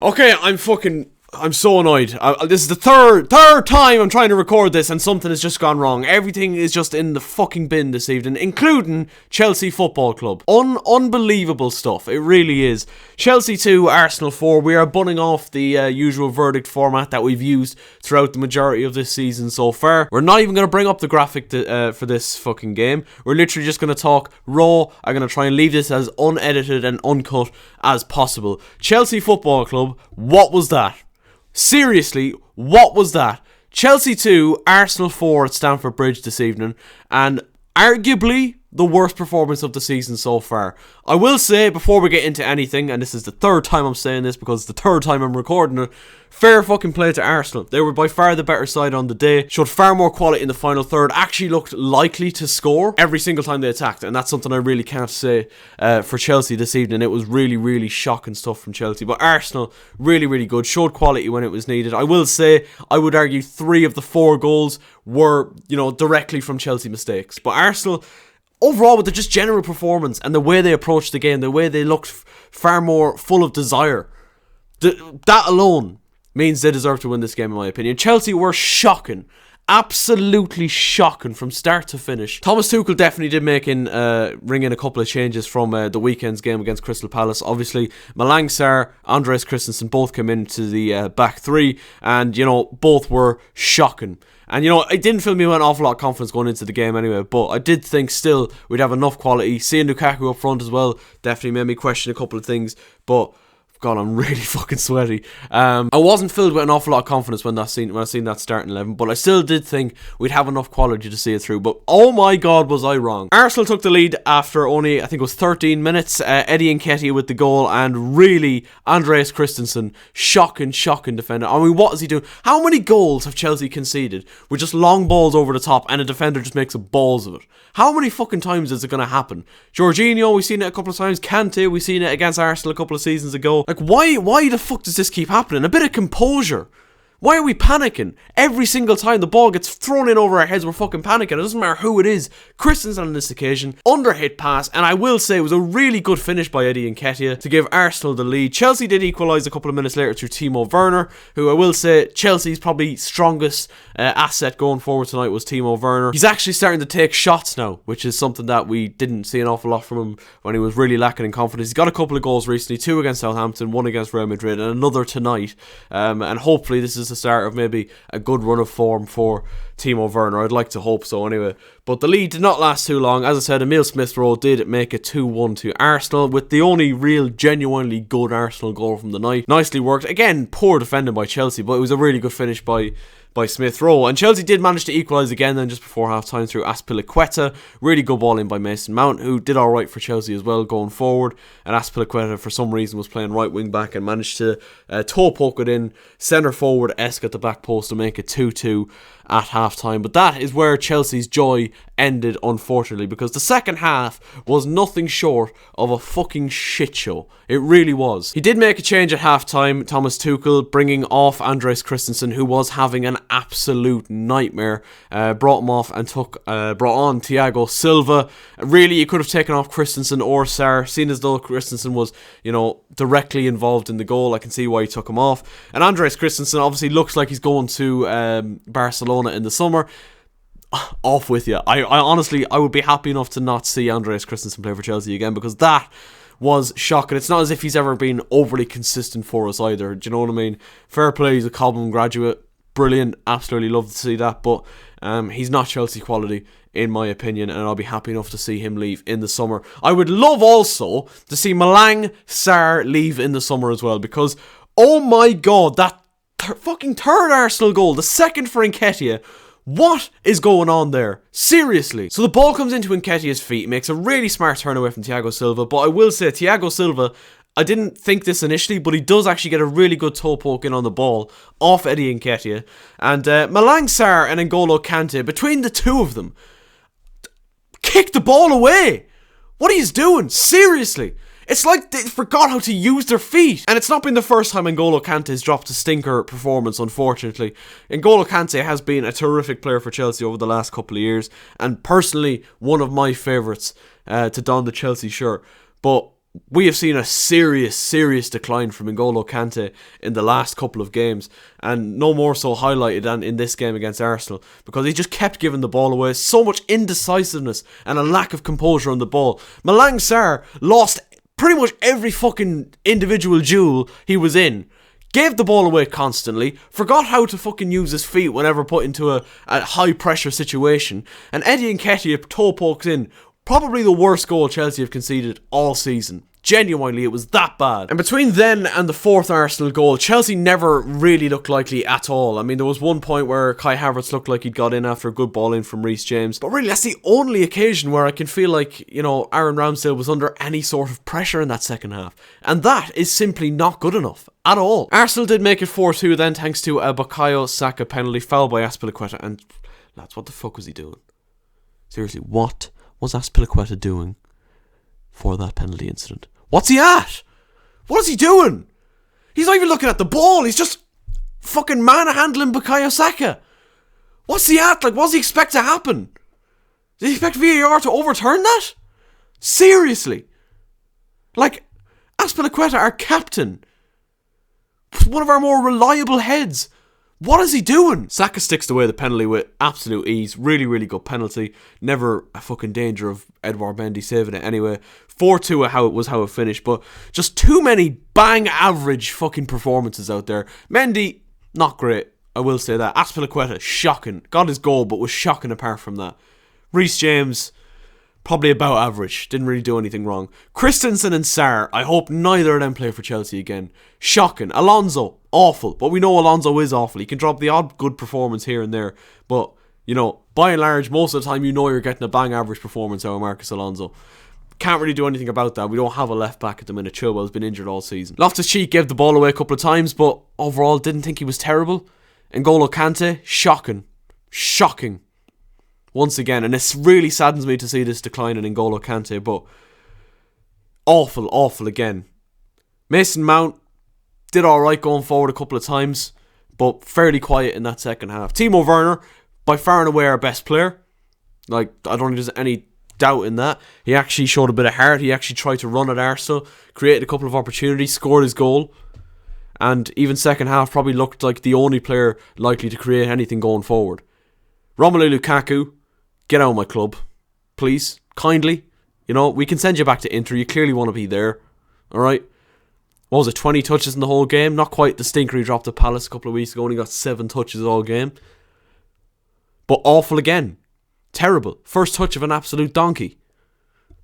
Okay, I'm so annoyed. This is the third time I'm trying to record this and something has just gone wrong. Everything is just in the fucking bin this evening, including Chelsea Football Club. Unbelievable stuff. It really is. Chelsea 2, Arsenal 4. We are bunning off the usual verdict format that we've used throughout the majority of this season so far. We're not even going to bring up the graphic for this fucking game. We're literally just going to talk raw. I'm going to try and leave this as unedited and uncut as possible. Chelsea Football Club, what was that? Seriously, what was that? Chelsea 2, Arsenal 4 at Stamford Bridge this evening, and arguably the worst performance of the season so far. I will say, before we get into anything, and this is the third time I'm saying this because it's the third time I'm recording it, fair fucking play to Arsenal. They were by far the better side on the day, showed far more quality in the final third, actually looked likely to score every single time they attacked, and that's something I really can't say for Chelsea this evening. It was really, really shocking stuff from Chelsea, but Arsenal, really, really good, showed quality when it was needed. I will say, I would argue 3 of the 4 goals were, directly from Chelsea mistakes, but Arsenal, overall, with the just general performance and the way they approached the game, the way they looked far more full of desire, that alone means they deserve to win this game, in my opinion. Chelsea were shocking. Absolutely shocking from start to finish. Thomas Tuchel definitely did ring in a couple of changes from the weekend's game against Crystal Palace. Obviously, Malang Sarr, Andreas Christensen both came into the back three, and both were shocking. And it didn't fill me with an awful lot of confidence going into the game anyway, but I did think still we'd have enough quality. Seeing Lukaku up front as well definitely made me question a couple of things, but God, I'm really fucking sweaty. I wasn't filled with an awful lot of confidence when I seen that starting 11, but I still did think we'd have enough quality to see it through. But oh my God, was I wrong. Arsenal took the lead after only, I think it was 13 minutes. Eddie Nketiah with the goal, and really, Andreas Christensen, shocking defender. I mean, what is he doing? How many goals have Chelsea conceded with just long balls over the top and a defender just makes a balls of it? How many fucking times is it going to happen? Jorginho, we've seen it a couple of times. Kante, we've seen it against Arsenal a couple of seasons ago. Like, why the fuck does this keep happening? A bit of composure. Why are we panicking? Every single time the ball gets thrown in over our heads, we're fucking panicking. It doesn't matter who it is. Christensen on this occasion, under-hit pass, and I will say it was a really good finish by Eddie Nketiah to give Arsenal the lead. Chelsea did equalise a couple of minutes later through Timo Werner, who I will say Chelsea's probably strongest asset going forward tonight was Timo Werner. He's actually starting to take shots now, which is something that we didn't see an awful lot from him when he was really lacking in confidence. He's got a couple of goals recently, 2 against Southampton, 1 against Real Madrid, and another tonight. And hopefully this is the start of maybe a good run of form for Timo Werner. I'd like to hope so anyway. But the lead did not last too long. As I said, Emile Smith-Rowe did make it 2-1 to Arsenal, with the only real genuinely good Arsenal goal from the night. Nicely worked. Again, poor defending by Chelsea, but it was a really good finish by Smith-Rowe. And Chelsea did manage to equalise again then just before half-time through Azpilicueta. Really good ball in by Mason Mount, who did alright for Chelsea as well going forward. And Azpilicueta, for some reason, was playing right wing-back and managed to toe poke it in centre-forward-esque at the back post to make it 2-2 at half-time. But that is where Chelsea's joy ended, unfortunately, because the second half was nothing short of a fucking shit show. It really was. He did make a change at half-time, Thomas Tuchel, bringing off Andreas Christensen, who was having an absolute nightmare. Brought him off and brought on Thiago Silva. Really, you could have taken off Christensen or Sarr, seeing as though Christensen was, directly involved in the goal. I can see why he took him off. And Andreas Christensen obviously looks like he's going to Barcelona in the summer. Off with you. I honestly, I would be happy enough to not see Andreas Christensen play for Chelsea again, because that was shocking. It's not as if he's ever been overly consistent for us either. Do you know what I mean? Fair play, he's a Cobham graduate. Brilliant. Absolutely love to see that. But he's not Chelsea quality, in my opinion, and I'll be happy enough to see him leave in the summer. I would love also to see Malang Sarr leave in the summer as well, because, oh my God, that fucking third Arsenal goal, the second for Nketiah, what is going on there? Seriously. So the ball comes into Nketiah's feet, makes a really smart turn away from Thiago Silva, but I will say Thiago Silva, I didn't think this initially, but he does actually get a really good toe poke in on the ball off Eddie Nketiah. And Malang Sarr and N'Golo Kante, between the two of them, kick the ball away. What are you doing? Seriously. It's like they forgot how to use their feet. And it's not been the first time N'Golo Kante has dropped a stinker performance, unfortunately. N'Golo Kante has been a terrific player for Chelsea over the last couple of years, and personally one of my favourites to don the Chelsea shirt. But we have seen a serious decline from N'Golo Kante in the last couple of games, and no more so highlighted than in this game against Arsenal, because he just kept giving the ball away. So much indecisiveness and a lack of composure on the ball. Malang Sarr lost pretty much every fucking individual duel he was in. Gave the ball away constantly, forgot how to fucking use his feet whenever put into a high pressure situation, and Eddie Nketiah toe pokes in. Probably the worst goal Chelsea have conceded all season. Genuinely, it was that bad. And between then and the fourth Arsenal goal, Chelsea never really looked likely at all. I mean, there was one point where Kai Havertz looked like he'd got in after a good ball in from Reece James. But really, that's the only occasion where I can feel like, Aaron Ramsdale was under any sort of pressure in that second half. And that is simply not good enough. At all. Arsenal did make it 4-2 then, thanks to a Bukayo Saka penalty, foul by Azpilicueta. And, lads, what the fuck was he doing? Seriously, what was Azpilicueta doing for that penalty incident? What's he at? What is he doing? He's not even looking at the ball. He's just fucking manhandling Bukayo Saka. What's he at? Like, what does he expect to happen? Does he expect VAR to overturn that? Seriously. Like, Azpilicueta, our captain, one of our more reliable heads. What is he doing? Saka sticks away the penalty with absolute ease. Really good penalty. Never a fucking danger of Edouard Mendy saving it anyway. 4-2 how it finished, but just too many bang average fucking performances out there. Mendy, not great, I will say that. Azpilicueta, shocking. Got his goal, but was shocking apart from that. Reece James, probably about average. Didn't really do anything wrong. Christensen and Sarr, I hope neither of them play for Chelsea again. Shocking. Alonso, awful. But we know Alonso is awful. He can drop the odd good performance here and there. But, by and large, most of the time you're getting a bang average performance out of Marcus Alonso. Can't really do anything about that. We don't have a left back at the minute. Chilwell's been injured all season. Loftus-Cheek gave the ball away a couple of times, but overall didn't think he was terrible. N'Golo Kante, shocking. Once again, and it really saddens me to see this decline in N'Golo Kante, but awful again. Mason Mount did alright going forward a couple of times, but fairly quiet in that second half. Timo Werner, by far and away our best player. Like, I don't think there's any doubt in that. He actually showed a bit of heart. He actually tried to run at Arsenal, created a couple of opportunities, scored his goal, and even second half probably looked like the only player likely to create anything going forward. Romelu Lukaku, get out of my club, please, kindly. We can send you back to Inter. You clearly want to be there, alright? What was it, 20 touches in the whole game? Not quite the stinker he dropped at Palace a couple of weeks ago. Only got 7 touches all game. But awful again. Terrible. First touch of an absolute donkey.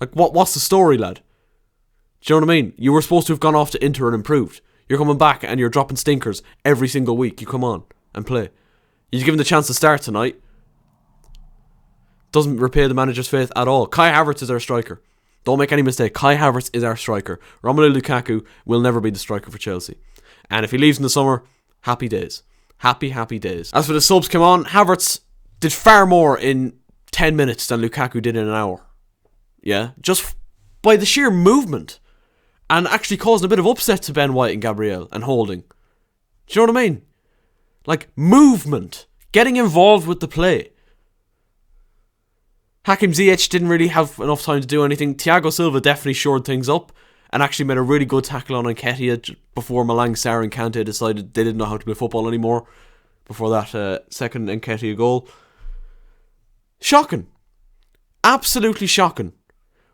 Like, what's the story, lad? Do you know what I mean? You were supposed to have gone off to Inter and improved. You're coming back and you're dropping stinkers every single week. You come on and play. You give him the chance to start tonight. Doesn't repay the manager's faith at all. Kai Havertz is our striker. Don't make any mistake. Kai Havertz is our striker. Romelu Lukaku will never be the striker for Chelsea. And if he leaves in the summer, happy days. Happy days. As for the subs, come on. Havertz did far more in 10 minutes than Lukaku did in an hour. Yeah, just by the sheer movement. And actually causing a bit of upset to Ben White and Gabriel and Holding. Do you know what I mean? Like, movement. Getting involved with the play. Hakim Ziyech didn't really have enough time to do anything. Thiago Silva definitely shored things up and actually made a really good tackle on Nketiah before Malang Sarr and Kante decided they didn't know how to play football anymore before that second Nketiah goal. Shocking. Absolutely shocking.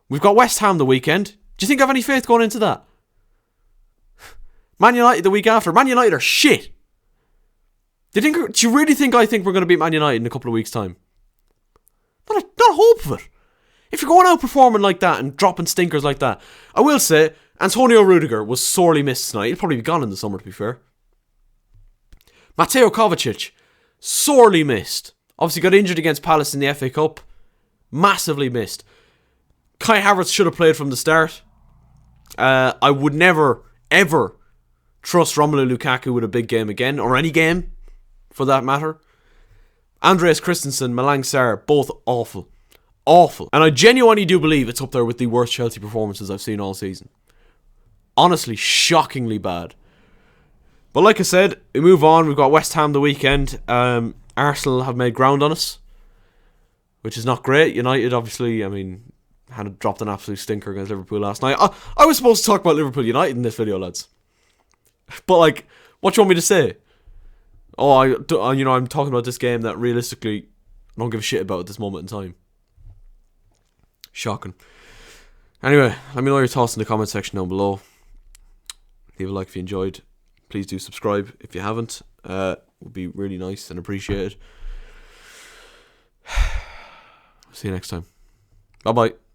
We've got West Ham the weekend. Do you think I have any faith going into that? Man United the week after. Man United are shit. Do you really think I think we're going to beat Man United in a couple of weeks' time? Not a hope of it. If you're going out performing like that and dropping stinkers like that, I will say Antonio Rudiger was sorely missed tonight. He'll probably be gone in the summer, to be fair. Mateo Kovacic, sorely missed. Obviously got injured against Palace in the FA Cup. Massively missed. Kai Havertz should have played from the start. I would never, ever trust Romelu Lukaku with a big game again, or any game, for that matter. Andreas Christensen, Malang Sarr, both awful. Awful. And I genuinely do believe it's up there with the worst Chelsea performances I've seen all season. Honestly, shockingly bad. But like I said, we move on. We've got West Ham the weekend. Arsenal have made ground on us, which is not great. United, obviously, I mean, Had dropped an absolute stinker against Liverpool last night. I was supposed to talk about Liverpool United in this video, lads. But, like, what do you want me to say? Oh, I'm talking about this game that realistically I don't give a shit about at this moment in time. Shocking. Anyway, let me know your thoughts in the comment section down below. Leave a like if you enjoyed. Please do subscribe if you haven't. Would be really nice and appreciated. See you next time. Bye bye.